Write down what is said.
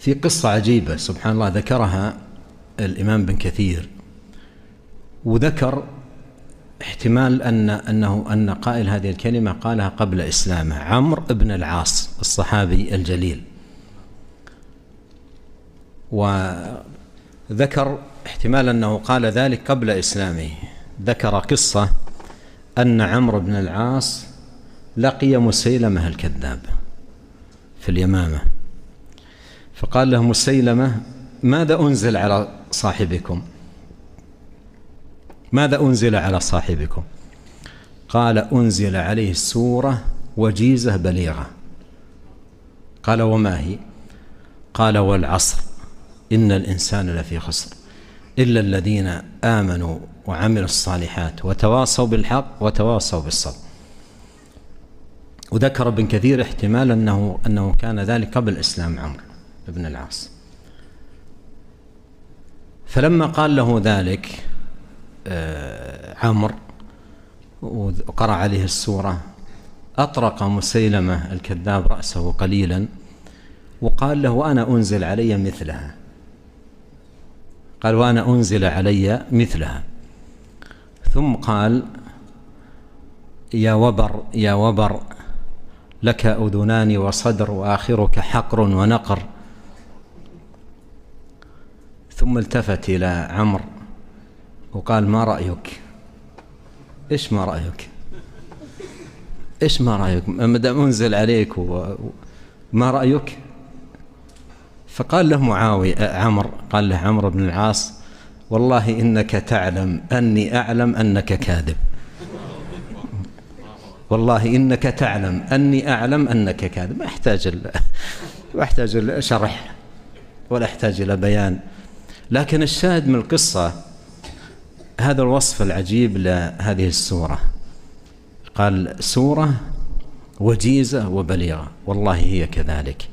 في قصة عجيبة سبحان الله ذكرها الإمام بن كثير، وذكر احتمال أن قائل هذه الكلمة قالها قبل إسلامه، عمرو بن العاص الصحابي الجليل. وذكر احتمال أنه قال ذلك قبل إسلامه. ذكر قصة أن عمرو بن العاص لقي مسيلمة الكذاب في اليمامة، فقال له مسيلمة: ماذا أنزل على صاحبكم؟ ماذا أنزل على صاحبكم؟ قال: أنزل عليه سورة وجيزة بليغة. قال: وما هي؟ قال: والعصر إن الإنسان لفي خسر إلا الذين آمنوا وعملوا الصالحات وتواصوا بالحق وتواصوا بالصبر. وذكر ابن كثير احتمال أنه كان ذلك قبل إسلام عمرو بن العاص. فلما قال له ذلك عمرو وقرأ عليه السورة، أطرق مسيلمة الكذاب رأسه قليلا وقال له: وأنا أنزل علي مثلها. قال: وأنا أنزل علي مثلها. ثم قال: يا وبر يا وبر، لك أذنان وصدر وآخرك حقر ونقر. ثم التفت إلى عمرو وقال: ما رأيك؟ إيش ما رأيك؟ إيش ما رأيك؟ مدام أنزل عليك ما رأيك؟ فقال له عمرو، قال له عمرو بن العاص: والله إنك تعلم أني أعلم أنك كاذب. والله إنك تعلم أني أعلم أنك كاذب. ما أحتاج شرح ولا أحتاج إلى بيان. لكن الشاهد من القصة هذا الوصف العجيب لهذه السورة. قال: سورة وجيزة وبليغة، والله هي كذلك.